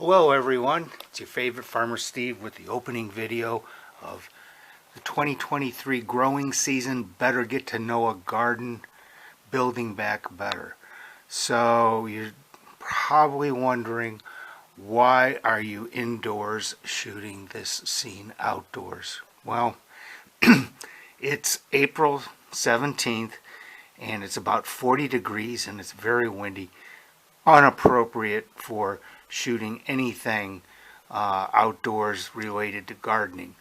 Hello everyone, it's your favorite Farmer Steve with the opening video of the 2023 growing season. Better get to know a garden, building back better. So you're probably wondering, why are you indoors shooting this scene outdoors? Well, it's April 17th and it's about 40 degrees and it's very windy. Inappropriate for shooting anything outdoors related to gardening.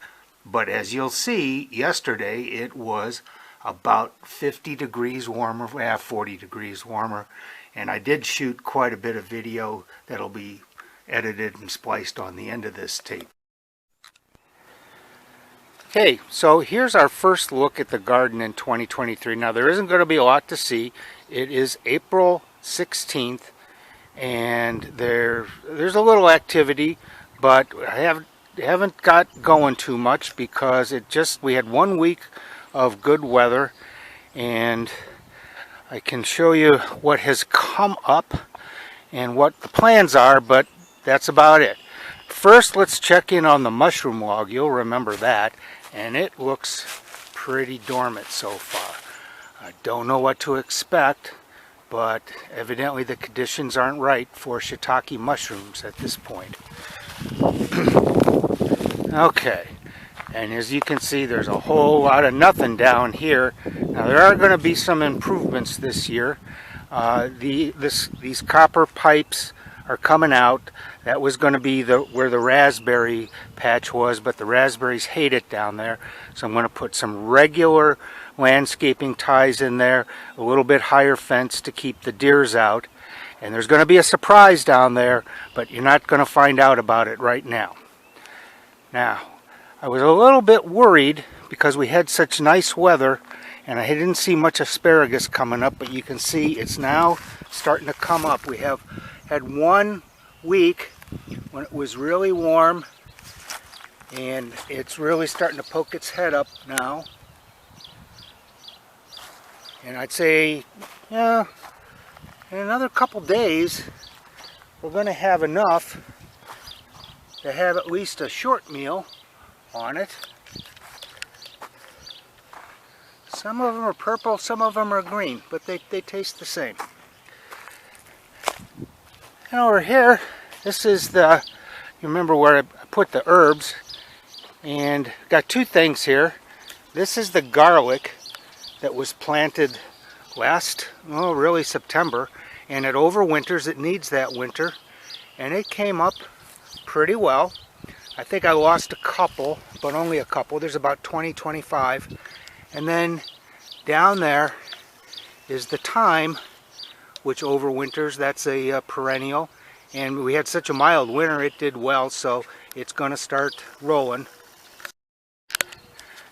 But as you'll see, yesterday it was about 50 degrees warmer, 40 degrees warmer, and I did shoot quite a bit of video that'll be edited and spliced on the end of this tape. Okay, so here's our first look at the garden in 2023. Now there isn't going to be a lot to see. It is April 16th. And there's a little activity, but I haven't got going too much because we had 1 week of good weather, and I can show you what has come up and what the plans are, but that's about it. First, let's check in on the mushroom log. You'll remember that, and it looks pretty dormant so far. I don't know what to expect, but evidently the conditions aren't right for shiitake mushrooms at this point. Okay, and as you can see, there's a whole lot of nothing down here. Now there are going to be some improvements this year. These copper pipes are coming out. That was going to be where the raspberry patch was, but the raspberries hate it down there. So I'm going to put some regular landscaping ties in there, a little bit higher fence to keep the deers out. And there's going to be a surprise down there, but you're not going to find out about it right now. Now, I was a little bit worried because we had such nice weather and I didn't see much asparagus coming up, but you can see it's now starting to come up. We have had 1 week when it was really warm, and it's really starting to poke its head up now. And I'd say, yeah, in another couple days, we're going to have enough to have at least a short meal on it. Some of them are purple, some of them are green, but they taste the same. And over here, this is you remember where I put the herbs, and got 2 things here. This is the garlic that was planted really September, and it overwinters. It needs that winter, and it came up pretty well. I think I lost a couple, but only a couple. There's about 20, 25. And then down there is the thyme, which overwinters. That's a perennial, and we had such a mild winter, it did well, so it's going to start rolling.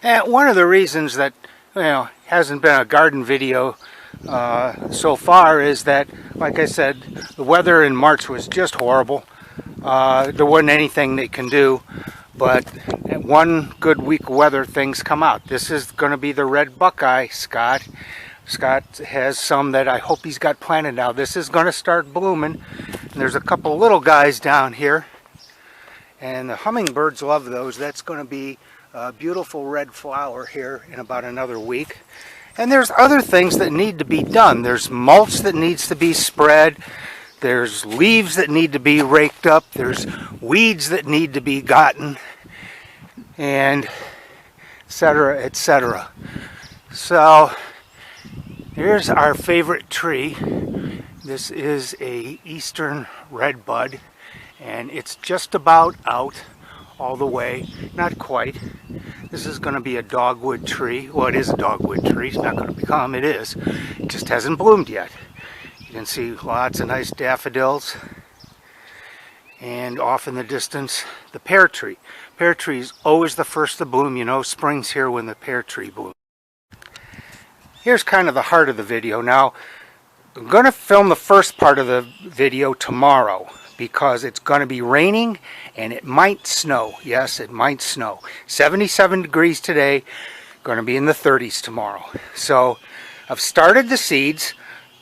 And one of the reasons that hasn't been a garden video so far is that, like I said, the weather in March was just horrible. There wasn't anything they can do, but at 1 good week of weather, things come out. This is going to be the red buckeye, Scott. Scott has some that I hope he's got planted now. This is going to start blooming. And there's a couple little guys down here, and the hummingbirds love those. That's going to be a beautiful red flower here in about another week. And there's other things that need to be done. There's mulch that needs to be spread. There's leaves that need to be raked up. There's weeds that need to be gotten, and etc., etc. So here's our favorite tree. This is a eastern redbud, and it's just about out all the way. Not quite. This is going to be a dogwood tree. Well, it is a dogwood tree. It's not going to become. It is. It just hasn't bloomed yet. You can see lots of nice daffodils. And off in the distance, the pear tree. Pear tree is always the first to bloom. You know, spring's here when the pear tree blooms. Here's kind of the heart of the video. Now, I'm going to film the first part of the video tomorrow because it's going to be raining and it might snow. Yes, it might snow. 77 degrees today, going to be in the 30s tomorrow. So I've started the seeds.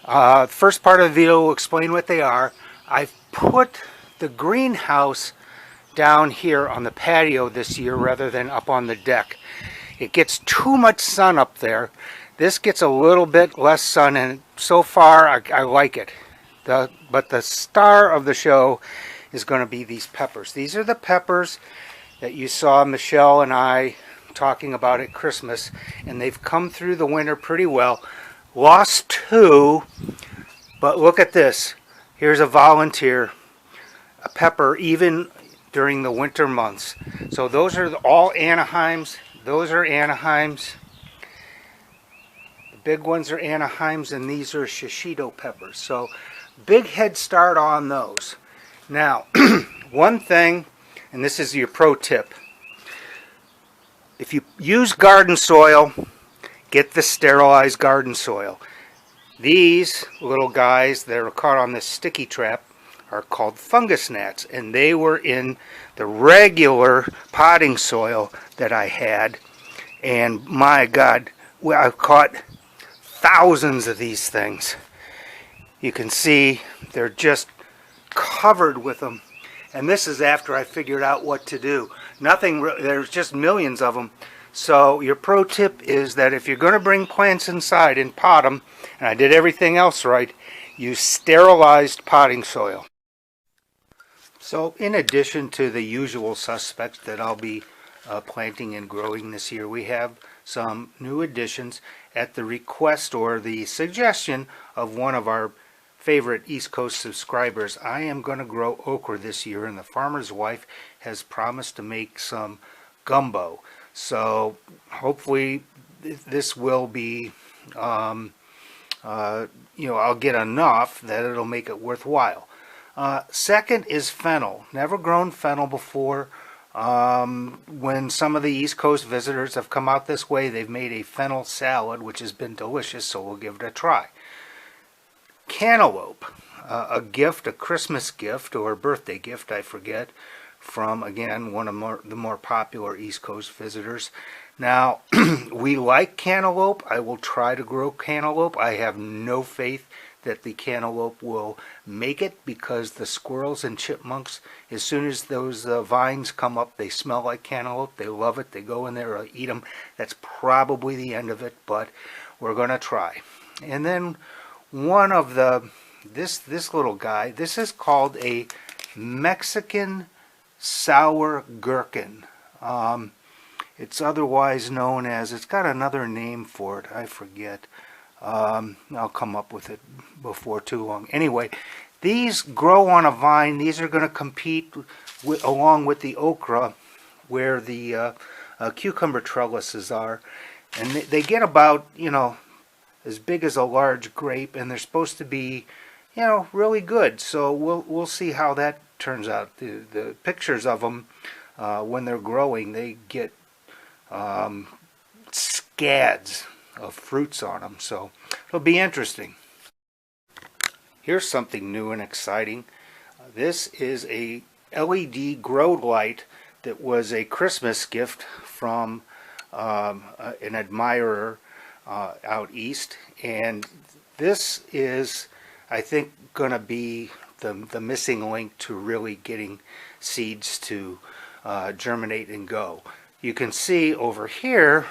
The first part of the video will explain what they are. I've put the greenhouse down here on the patio this year rather than up on the deck. It gets too much sun up there. This gets a little bit less sun, and so far I like it. But the star of the show is going to be these peppers. These are the peppers that you saw Michelle and I talking about at Christmas, and they've come through the winter pretty well. Lost 2, but look at this. Here's a volunteer, a pepper even during the winter months. So those are all Anaheims. Those are Anaheims. The big ones are Anaheims, and these are shishito peppers. So big head start on those. Now, one thing, and this is your pro tip. If you use garden soil, get the sterilized garden soil. These little guys that are caught on this sticky trap are called fungus gnats, and they were in the regular potting soil that I had, and my God, I've caught thousands of these things. You can see they're just covered with them, and this is after I figured out what to do. There's just millions of them. So your pro tip is that if you're going to bring plants inside and pot them, and I did everything else right, use sterilized potting soil. So in addition to the usual suspects that I'll be planting and growing this year, we have some new additions at the request or the suggestion of one of our favorite East Coast subscribers. I am going to grow okra this year, and the farmer's wife has promised to make some gumbo. So hopefully this will be, I'll get enough that it'll make it worthwhile. Second is fennel. Never grown fennel before. When some of the East Coast visitors have come out this way, they've made a fennel salad, which has been delicious, so we'll give it a try. Cantaloupe, a gift, a Christmas gift or a birthday gift, I forget, from, again, one of the more popular East Coast visitors. Now, we like cantaloupe. I will try to grow cantaloupe. I have no faith that the cantaloupe will make it, because the squirrels and chipmunks, as soon as those vines come up, they smell like cantaloupe. They love it. They go in there and eat them. That's probably the end of it, but we're going to try. And then one of this little guy, this is called a Mexican sour gherkin. It's otherwise known as, it's got another name for it, I forget. I'll come up with it before too long. Anyway, these grow on a vine. These are going to compete along with the okra where the cucumber trellises are. And they get about, as big as a large grape, and they're supposed to be, really good. So we'll see how that turns out. The pictures of them when they're growing, they get scads of fruits on them, so it'll be interesting. Here's something new and exciting. This is a LED grow light that was a Christmas gift from an admirer out east, and this is, I think, going to be the missing link to really getting seeds to germinate and go. You can see over here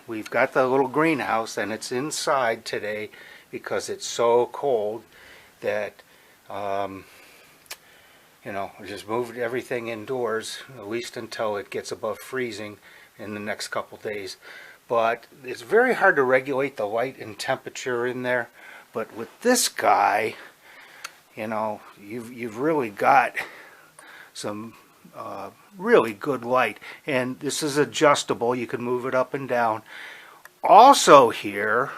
we've got the little greenhouse, and it's inside today because it's so cold that I just moved everything indoors, at least until it gets above freezing in the next couple days. But it's very hard to regulate the light and temperature in there. But with this guy, you've really got some really good light, and this is adjustable. You can move it up and down. Also here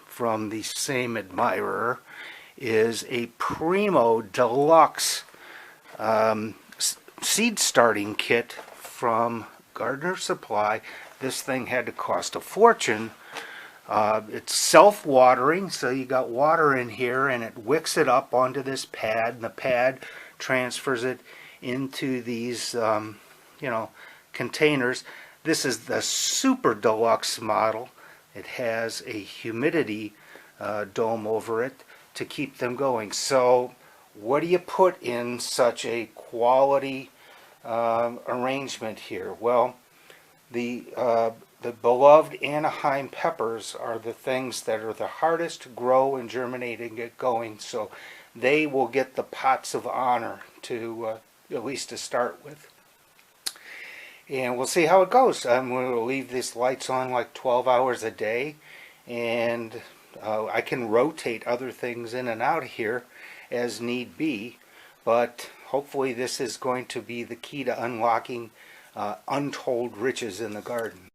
from the same admirer is a Primo Deluxe seed starting kit from Gardener Supply. This thing had to cost a fortune. It's self-watering, so you got water in here, and it wicks it up onto this pad, and the pad transfers it into these containers. This is the super deluxe model. It has a humidity dome over it to keep them going. So what do you put in such a quality arrangement here? Well, the beloved Anaheim peppers are the things that are the hardest to grow and germinate and get going, so they will get the pots of honor to at least to start with. And we'll see how it goes. I'm going to leave these lights on like 12 hours a day, and I can rotate other things in and out of here as need be, but hopefully this is going to be the key to unlocking untold riches in the garden.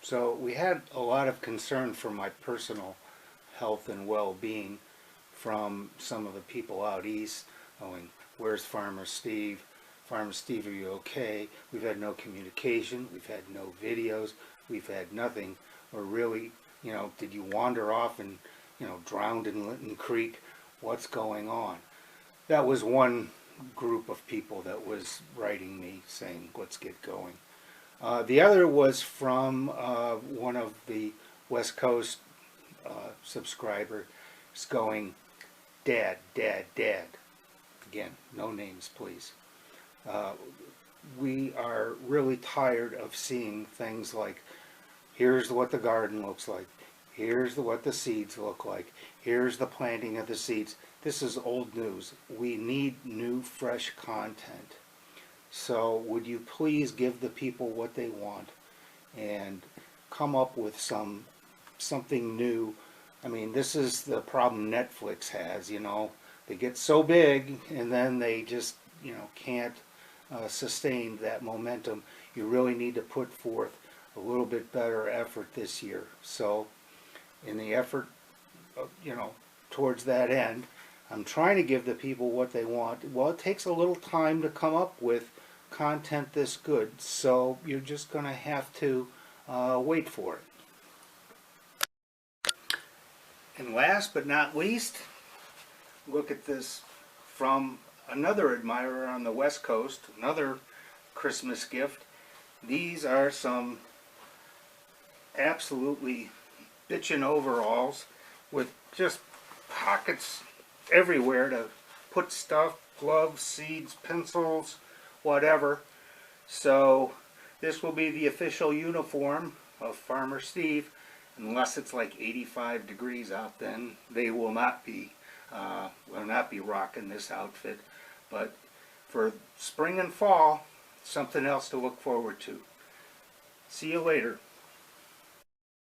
So we had a lot of concern for my personal health and well-being from some of the people out east going, where's Farmer Steve? Farmer Steve, are you okay? We've had no communication, we've had no videos, we've had nothing. Or really, did you wander off and, drowned in Linton Creek? What's going on? That was one group of people that was writing me saying, let's get going. The other was from one of the West Coast subscribers going, Dad, Dad, Dad. Again, no names, please. We are really tired of seeing things like, here's what the garden looks like, here's what the seeds look like, here's the planting of the seeds. This is old news. We need new, fresh content. So would you please give the people what they want and come up with something new. I mean, this is the problem Netflix has, They get so big and then they just, can't sustain that momentum. You really need to put forth a little bit better effort this year. So in the effort, towards that end, I'm trying to give the people what they want. Well, it takes a little time to come up with content this good, so you're just going to have to wait for it. And last but not least, look at this from another admirer on the West Coast, another Christmas gift. These are some absolutely bitchin' overalls with just pockets everywhere to put stuff, gloves, seeds, pencils, whatever. So this will be the official uniform of Farmer Steve. Unless it's like 85 degrees out, then they will not be rocking this outfit. But for spring and fall, something else to look forward to. See you later.